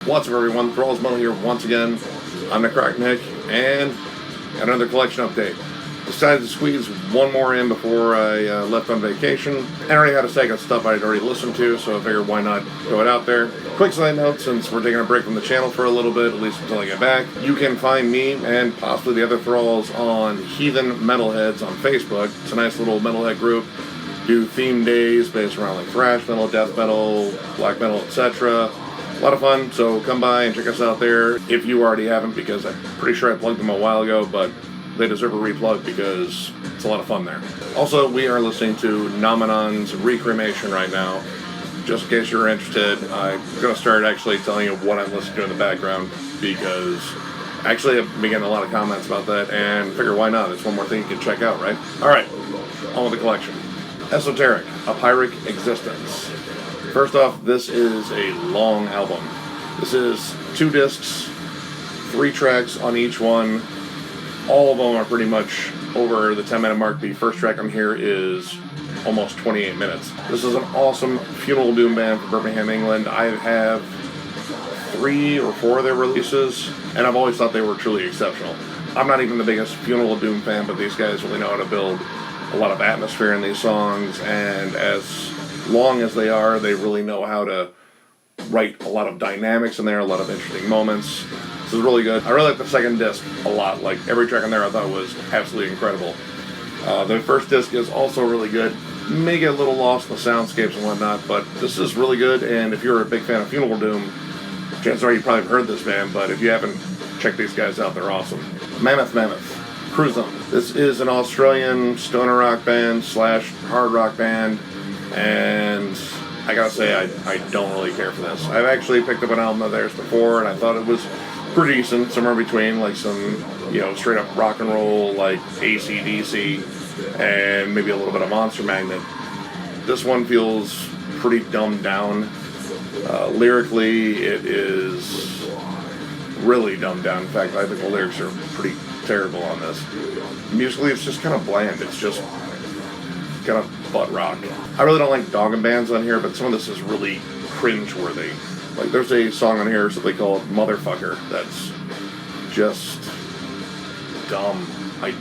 What's up, everyone? Thrall's Metal here once again. I'm Necrotic Nick, and another collection update. Decided to squeeze one more in before I left on vacation. I already had a stack of stuff I'd already listened to, so I figured why not throw it out there. Quick side note, since we're taking a break from the channel for a little bit, at least until I get back, you can find me and possibly the other Thralls on Heathen Metalheads on Facebook. It's a nice little metalhead group. Do theme days based around like thrash metal, death metal, black metal, etc. A lot of fun, so come by and check us out there if you already haven't, because I'm pretty sure I plugged them a while ago, but they deserve a replug because it's a lot of fun there. Also, we are listening to Nominon's Recrimination right now. Just in case you're interested, I'm going to start actually telling you what I'm listening to in the background, because actually I've been getting a lot of comments about that, and figure why not? It's one more thing you can check out, right? Alright, on with the collection. Esoteric, a Pyrrhic Existence. First off, this is a long album. This is 2 discs, 3 tracks on each one. All of them are pretty much over the 10-minute mark. The first track on here is almost 28 minutes. This is an awesome funeral doom band from Birmingham, England. I have 3 or 4 of their releases, and I've always thought they were truly exceptional. I'm not even the biggest funeral doom fan, but these guys really know how to build a lot of atmosphere in these songs, and as long as they are, they really know how to write a lot of dynamics in there, a lot of interesting moments. This is really good. I really like the second disc a lot. Like, every track on there I thought was absolutely incredible. The first disc is also really good. May get a little lost in the soundscapes and whatnot, but this is really good, and if you're a big fan of funeral doom, chances are you probably have heard this band, but if you haven't, check these guys out. They're awesome. Mammoth. Kreuzung. This is an Australian stoner rock band / hard rock band, and I gotta say, I don't really care for this. I've actually picked up an album of theirs before, and I thought it was pretty decent, somewhere between like some, straight up rock and roll, like AC/DC, and maybe a little bit of Monster Magnet. This one feels pretty dumbed down. Lyrically, it is really dumbed down. In fact, I think the lyrics are pretty terrible on this. Musically, it's just kind of bland. It's just kind of butt rock. I really don't like dogging bands on here, but some of this is really cringe-worthy. Like, there's a song on here, something called Motherfucker, that's just dumb. I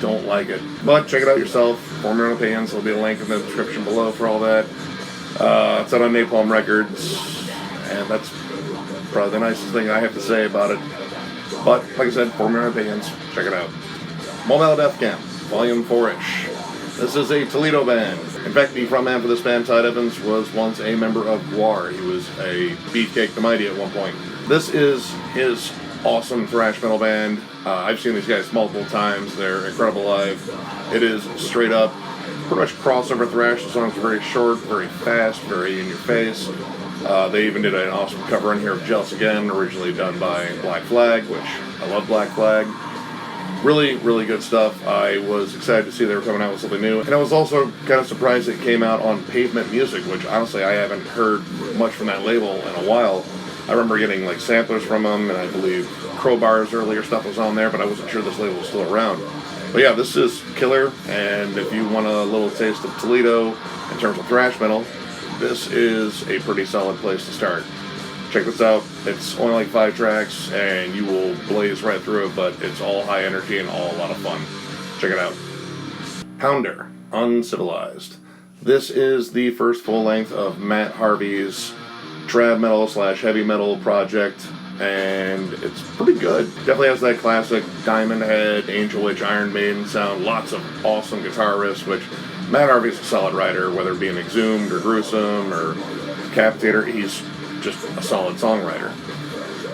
don't like it. But check it out yourself. Form your own opinions. There'll be a link in the description below for all that. It's out on Napalm Records, and that's probably the nicest thing I have to say about it. But, like I said, form your own opinions. Check it out. Mobile Deathcamp, Volume 4-ish. This is a Toledo band. In fact, the frontman for this band, Todd Evans, was once a member of Gwar. He was a Beefcake the Mighty at one point. This is his awesome thrash metal band. I've seen these guys multiple times. They're incredible live. It is straight up, pretty much crossover thrash. The songs are very short, very fast, very in your face. They even did an awesome cover in here of Jealous Again, originally done by Black Flag, which I love Black Flag. Really, really good stuff. I was excited to see they were coming out with something new. And I was also kind of surprised it came out on Pavement Music, which honestly I haven't heard much from that label in a while. I remember getting like samplers from them, and I believe Crowbar's earlier stuff was on there, but I wasn't sure this label was still around. But yeah, this is killer, and if you want a little taste of Toledo in terms of thrash metal, this is a pretty solid place to start. Check this out. It's only like 5 tracks, and you will blaze right through it, but it's all high energy and all a lot of fun. Check it out. Houndour Uncivilized. This is the first full length of Matt Harvey's trad metal / heavy metal project, and it's pretty good. Definitely has that classic Diamond Head, Angel Witch, Iron Maiden sound. Lots of awesome guitar riffs, which Matt Harvey's a solid writer, whether it be an Exhumed or Gruesome or Capitator. He's just a solid songwriter.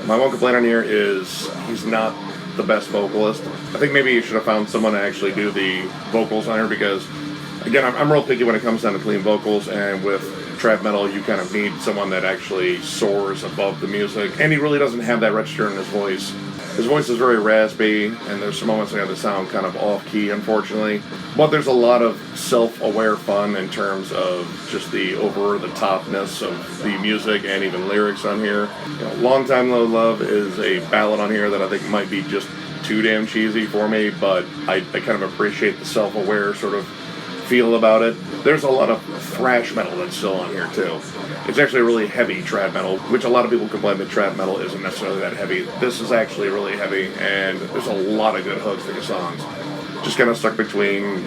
My one complaint on here is he's not the best vocalist. I think maybe you should have found someone to actually do the vocals on here, because, again, I'm real picky when it comes down to clean vocals, and with trad metal, you kind of need someone that actually soars above the music, and he really doesn't have that register in his voice. His voice is very raspy, and there's some moments that sound kind of off-key, unfortunately. But there's a lot of self-aware fun in terms of just the over-the-topness of the music and even lyrics on here. Long Time Low Love is a ballad on here that I think might be just too damn cheesy for me, but I kind of appreciate the self-aware sort of feel about it. There's a lot of thrash metal that's still on here too. It's actually a really heavy trad metal, which a lot of people complain that trad metal isn't necessarily that heavy. This is actually really heavy, and there's a lot of good hooks for the songs. Just kind of stuck between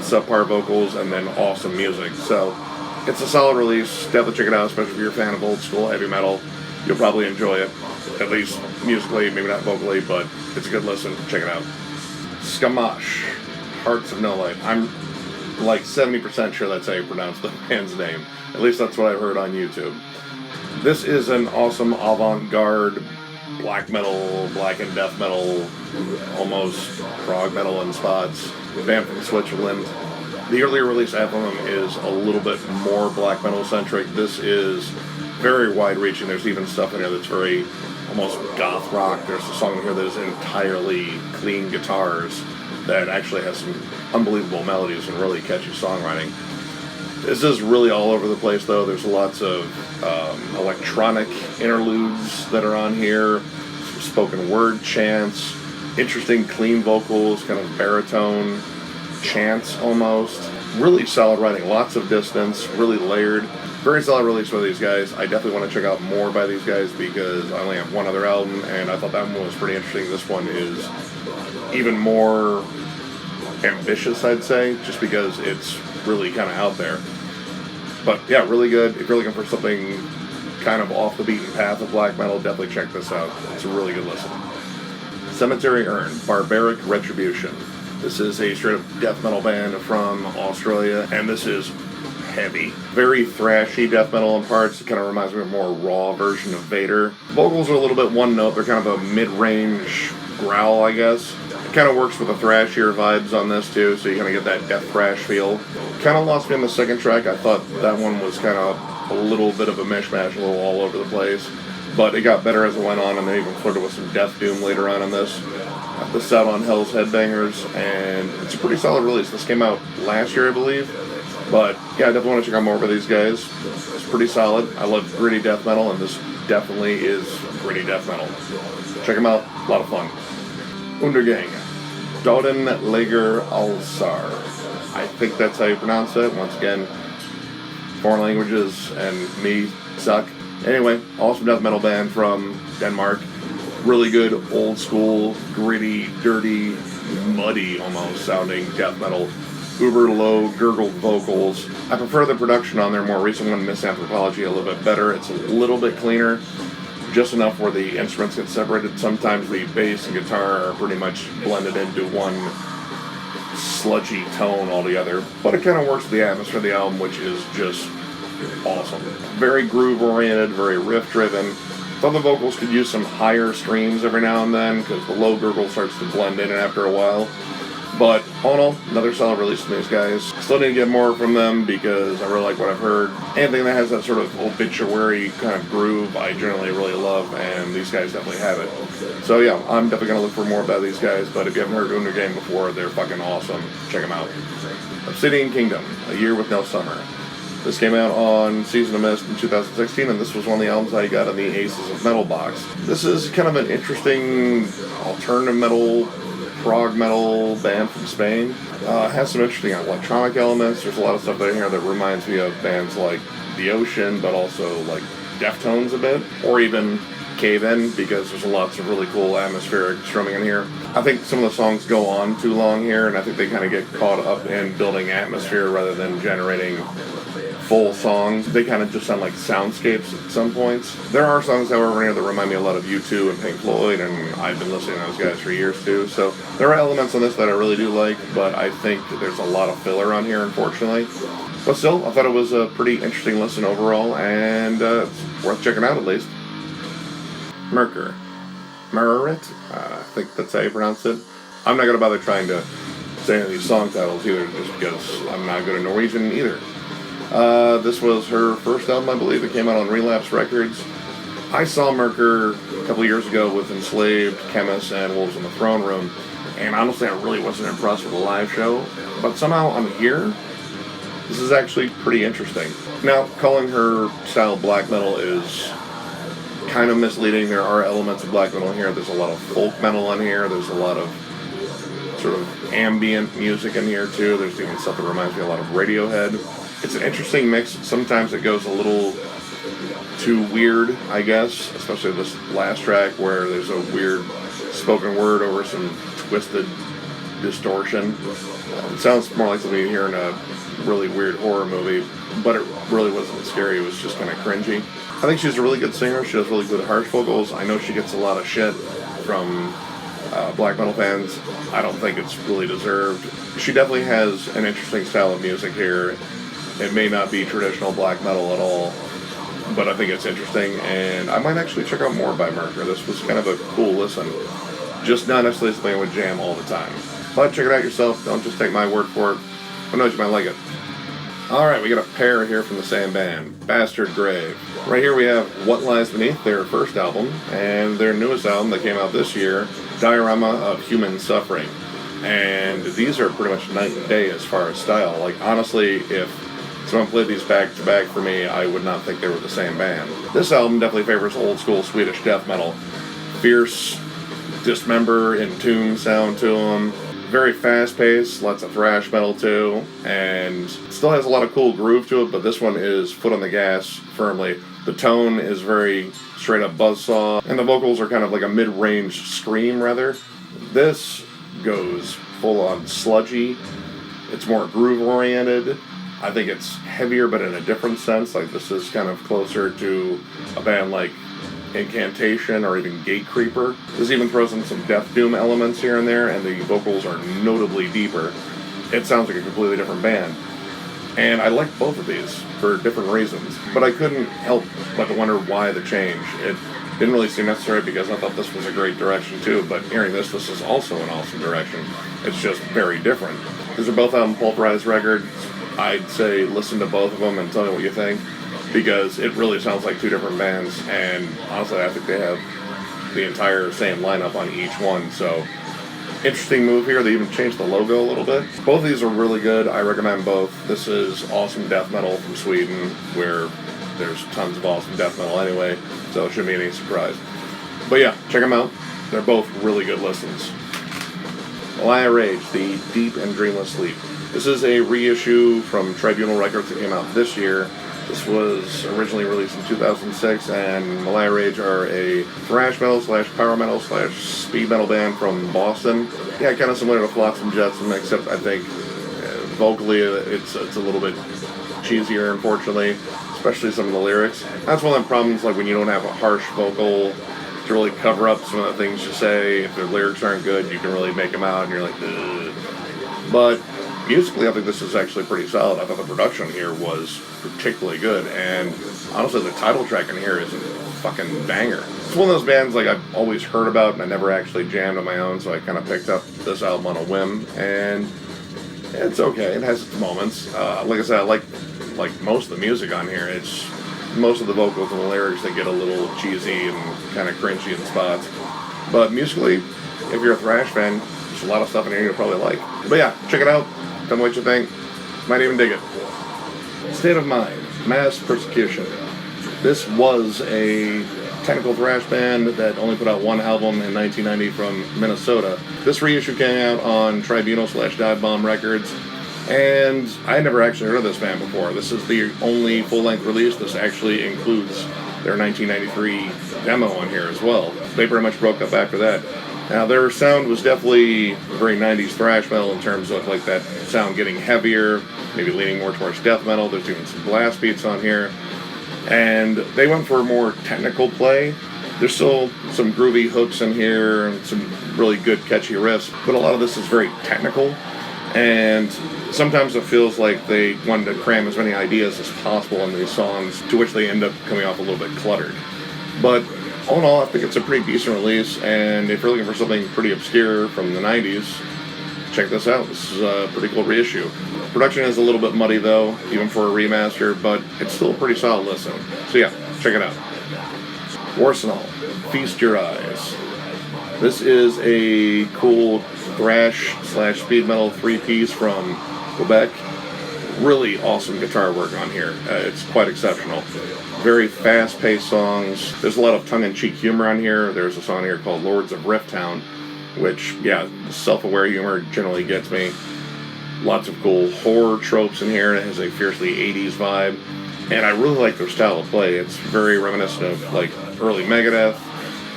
subpar vocals and then awesome music. So it's a solid release. Definitely check it out, especially if you're a fan of old school heavy metal. You'll probably enjoy it, at least musically, maybe not vocally, but it's a good listen. Check it out. Schammasch, Hearts of No Light. I'm like 70% sure that's how you pronounce the band's name. At least that's what I heard on YouTube. This is an awesome avant-garde black metal, black and death metal, almost prog metal in spots, band from Switzerland. The earlier release album is a little bit more black metal centric. This is very wide reaching. There's even stuff in here that's very almost goth rock. There's a song in here that is entirely clean guitars that actually has some unbelievable melodies and really catchy songwriting. This is really all over the place though. There's lots of electronic interludes that are on here, some spoken word chants, interesting clean vocals, kind of baritone chants almost. Really solid writing, lots of distance, really layered. Very solid release by these guys. I definitely want to check out more by these guys because I only have one other album and I thought that one was pretty interesting. This one is even more ambitious, I'd say, just because it's really kind of out there. But yeah, really good. If you're looking for something kind of off the beaten path of black metal, definitely check this out. It's a really good listen. Cemetery Urn, Barbaric Retribution. This is a straight up death metal band from Australia, and this is heavy. Very thrashy death metal in parts. It kind of reminds me of a more raw version of Vader. Vocals are a little bit one note. They're kind of a mid-range growl, I guess. It kind of works with the thrashier vibes on this too, so you kind of get that death thrash feel. Kind of lost me on the second track. I thought that one was kind of a little bit of a mishmash, a little all over the place. But it got better as it went on, and they even flirted with some death doom later on in this. This is out on Hell's Headbangers, and it's a pretty solid release. This came out last year, I believe. But yeah, I definitely want to check out more of these guys. It's pretty solid. I love gritty death metal, and this definitely is gritty death metal. Check them out. A lot of fun. Undergang. Doden, Laeger, Alsar. I think that's how you pronounce it. Once again, foreign languages and me suck. Anyway, awesome death metal band from Denmark. Really good, old school, gritty, dirty, muddy almost sounding death metal. Uber low, gurgled vocals. I prefer the production on their more recent one, Misanthropology, a little bit better. It's a little bit cleaner, just enough where the instruments get separated. Sometimes the bass and guitar are pretty much blended into one sludgy tone altogether. But it kind of works with the atmosphere of the album, which is just awesome. Very groove-oriented, very riff-driven. Thought the vocals could use some higher screams every now and then because the low gurgle starts to blend in after a while. But all in all, another solid release from these guys. Still need to get more from them because I really like what I've heard. Anything that has that sort of obituary kind of groove, I generally really love, and these guys definitely have it. So yeah, I'm definitely going to look for more about these guys, but if you haven't heard Undergang before, they're fucking awesome. Check them out. Obsidian Kingdom, A Year With No Summer. This came out on Season of Mist in 2016, and this was one of the albums I got in the Aces of Metal box. This is kind of an interesting alternative metal, prog metal band from Spain. Has some interesting electronic elements. There's a lot of stuff in here that reminds me of bands like The Ocean, but also like Deftones a bit, or even Cave In, because there's lots of really cool atmospheric strumming in here. I think some of the songs go on too long here, and I think they kind of get caught up in building atmosphere rather than generating full songs. They kind of just sound like soundscapes at some points. There are songs, however, in here that remind me a lot of U2 and Pink Floyd, and I've been listening to those guys for years too. So there are elements on this that I really do like, but I think there's a lot of filler on here, unfortunately. But still, I thought it was a pretty interesting listen overall, and it's worth checking out at least. Myrkur Mareridt, I think that's how you pronounce it. I'm not going to bother trying to say any of these song titles either, just because I'm not good at Norwegian either. This was her first album, I believe. It came out on Relapse Records. I saw Mercker a couple years ago with Enslaved, Chemist, and Wolves in the Throne Room, and honestly, I really wasn't impressed with the live show. But somehow I'm here. This is actually pretty interesting. Now, calling her style black metal is kind of misleading. There are elements of black metal in here. There's a lot of folk metal on here. There's a lot of sort of ambient music in here too. There's even stuff that reminds me a lot of Radiohead. It's an interesting mix. Sometimes it goes a little too weird, I guess, especially this last track where there's a weird spoken word over some twisted distortion. It sounds more like something you hear in a really weird horror movie, but it really wasn't scary. It was just kind of cringy. I think she's a really good singer. She has really good harsh vocals. I know she gets a lot of shit from black metal fans. I don't think it's really deserved. She definitely has an interesting style of music here. It may not be traditional black metal at all, but I think it's interesting, and I might actually check out more by Mercker. This was kind of a cool listen. Just not necessarily something I would jam all the time. But check it out yourself. Don't just take my word for it. Who knows, you might like it. Alright, we got a pair here from the same band, Bastard Grave. Right here we have What Lies Beneath, their first album, and their newest album that came out this year, Diorama of Human Suffering. And these are pretty much night and day as far as style. Like, honestly, if someone played these back to back for me, I would not think they were the same band. This album definitely favors old school Swedish death metal. Fierce, dismember, entomb sound to them. Very fast-paced, lots of thrash metal too, and still has a lot of cool groove to it, but this one is foot on the gas firmly. The tone is very straight-up buzzsaw, and the vocals are kind of like a mid-range scream, rather. This goes full-on sludgy. It's more groove-oriented. I think it's heavier, but in a different sense. Like, this is kind of closer to a band like Incantation or even Gatecreeper. This even throws in some Death Doom elements here and there, and the vocals are notably deeper. It sounds like a completely different band. And I like both of these for different reasons, but I couldn't help but to wonder why the change. It didn't really seem necessary because I thought this was a great direction too, but hearing this is also an awesome direction. It's just very different. These are both on Pulverized records. I'd say listen to both of them and tell me what you think, because it really sounds like two different bands, and honestly I think they have the entire same lineup on each one, so interesting move here. They even changed the logo a little bit. Both of these are really good. I recommend both. This is awesome death metal from Sweden, where there's tons of awesome death metal anyway, so it shouldn't be any surprise. But yeah, check them out. They're both really good listens. Meliah Rage, The Deep and Dreamless Sleep. This is a reissue from Tribunal Records that came out this year. This was originally released in 2006, and Meliah Rage are a thrash metal / power metal / speed metal band from Boston. Yeah, kind of similar to Flotsam Jetsam, except I think vocally it's a little bit cheesier, unfortunately, especially some of the lyrics. That's one of the problems, like when you don't have a harsh vocal to really cover up some of the things you say. If the lyrics aren't good, you can really make them out, and you're like, ugh. But musically, I think this is actually pretty solid. I thought the production here was particularly good, and honestly, the title track in here is a fucking banger. It's one of those bands like I've always heard about, and I never actually jammed on my own, so I kind of picked up this album on a whim, and it's okay. It has its moments. Like I said, I like most of the music on here. It's most of the vocals and the lyrics that get a little cheesy and kind of cringy in spots. But musically, if you're a thrash fan, there's a lot of stuff in here you'll probably like. But yeah, check it out. Tell me what you think. Might even dig it. State of Mind, Mass Persecution. This was a technical thrash band that only put out one album in 1990 from Minnesota. This reissue came out on Tribunal / Dive Bomb Records, and I had never actually heard of this band before. This is the only full-length release. This actually includes their 1993 demo on here as well. They pretty much broke up after that. Now, their sound was definitely very 90s thrash metal in terms of like that sound getting heavier, maybe leaning more towards death metal. There's even some blast beats on here. And they went for more technical play. There's still some groovy hooks in here and some really good catchy riffs, but a lot of this is very technical. And sometimes it feels like they wanted to cram as many ideas as possible in these songs, to which they end up coming off a little bit cluttered. But all in all, I think it's a pretty decent release, and if you're looking for something pretty obscure from the 90s, check this out. This is a pretty cool reissue. Production is a little bit muddy, though, even for a remaster, but it's still a pretty solid listen. So yeah, check it out. Warsenal, Feast Your Eyes. This is a cool thrash / speed metal 3-piece from Quebec. Really awesome guitar work on here. It's quite exceptional. Very fast-paced songs. There's a lot of tongue-in-cheek humor on here. There's a song here called Lords of Rift Town, which, yeah, self-aware humor generally gets me. Lots of cool horror tropes in here. It has a fiercely 80s vibe. And I really like their style of play. It's very reminiscent of like early Megadeth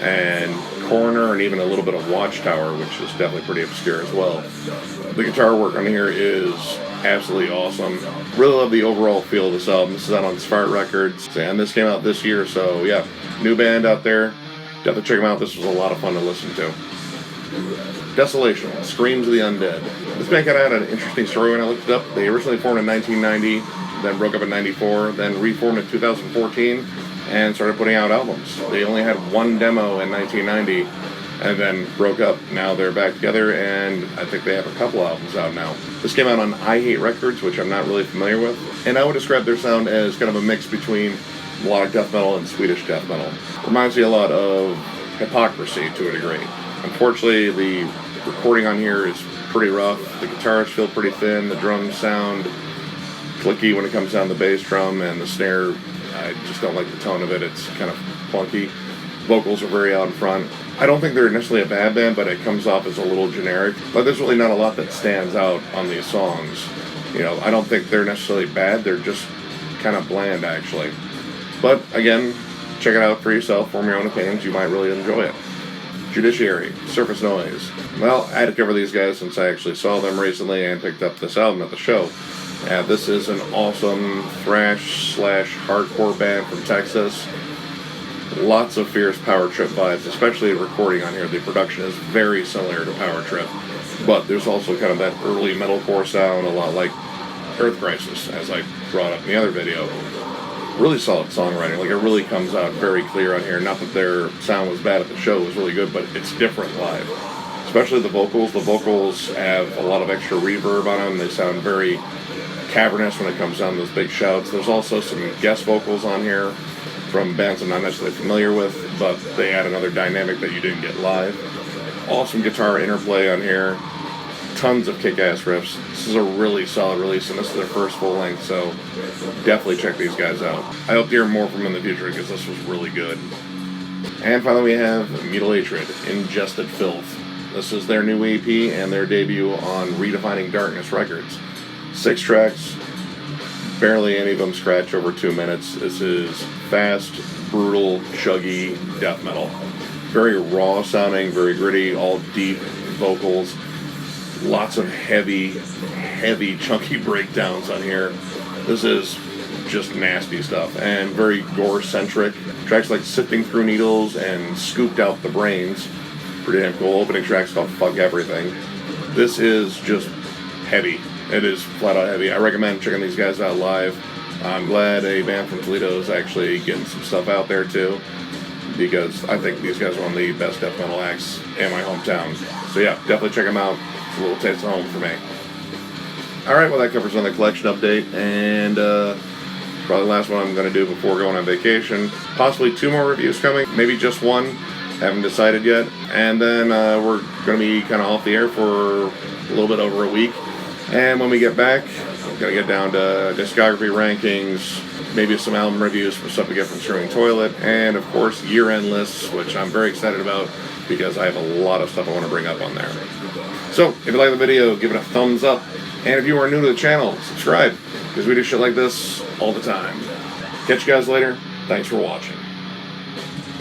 and Coroner and even a little bit of Watchtower, which is definitely pretty obscure as well. The guitar work on here is absolutely awesome. Really love the overall feel of this album. This is out on Smart Records, and this came out this year, so yeah, new band out there. Definitely check them out. This was a lot of fun to listen to. Desolation, Screams of the Undead. This band kind of had an interesting story when I looked it up. They originally formed in 1990, then broke up in 94, then reformed in 2014, and started putting out albums. They only had one demo in 1990, and then broke up. Now they're back together, and I think they have a couple albums out now. This came out on I Hate Records, which I'm not really familiar with, and I would describe their sound as kind of a mix between melodic death metal and Swedish death metal. Reminds me a lot of Hypocrisy to a degree. Unfortunately, the recording on here is pretty rough. The guitars feel pretty thin. The drums sound clicky when it comes down the bass drum, and the snare, I just don't like the tone of it. It's kind of clunky. Vocals are very out in front. I don't think they're necessarily a bad band, but it comes off as a little generic. But there's really not a lot that stands out on these songs. You know, I don't think they're necessarily bad. They're just kind of bland, actually. But again, check it out for yourself. Form your own opinions. You might really enjoy it. Judiciary, Surface Noise. Well, I had to cover these guys since I actually saw them recently and picked up this album at the show. This is an awesome thrash/hardcore band from Texas. Lots of fierce Power Trip vibes, especially the recording on here. The production is very similar to Power Trip, but there's also kind of that early metalcore sound, a lot like Earth Crisis, as I brought up in the other video. Really solid songwriting. Like, it really comes out very clear on here. Not that their sound was bad at the show, it was really good, but it's different live. Especially the vocals. The vocals have a lot of extra reverb on them. They sound very cavernous when it comes down to those big shouts. There's also some guest vocals on here from bands I'm not necessarily familiar with, but they add another dynamic that you didn't get live. Awesome guitar interplay on here. Tons of kick-ass riffs. This is a really solid release, and this is their first full length, so definitely check these guys out. I hope to hear more from them in the future, because this was really good. And finally we have Mutilatred, Ingested FIlth. This is their new EP and their debut on Redefining Darkness Records. 6 tracks, barely any of them scratch over 2 minutes. This is fast, brutal, chuggy death metal. Very raw sounding, very gritty, all deep vocals. Lots of heavy, chunky breakdowns on here. This is just nasty stuff, and very gore-centric. Tracks like Sifting Through Needles and Scooped Out the Brains. Pretty damn cool. Opening tracks called Fuck Everything. This is just heavy. It is flat out heavy. I recommend checking these guys out live. I'm glad a band from Toledo is actually getting some stuff out there too, because I think these guys are one of the best death metal acts in my hometown. So yeah, definitely check them out. It's a little taste of home for me. Alright, well that covers on the collection update, and probably the last one I'm going to do before going on vacation. Possibly 2 more reviews coming, maybe just 1. Haven't decided yet. And then we're going to be kind of off the air for a little bit over a week. And when we get back, we're going to get down to discography rankings, maybe some album reviews for stuff we get from Streaming Toilet, and of course year-end lists, which I'm very excited about because I have a lot of stuff I want to bring up on there. So, if you like the video, give it a thumbs up. And if you are new to the channel, subscribe, because we do shit like this all the time. Catch you guys later. Thanks for watching.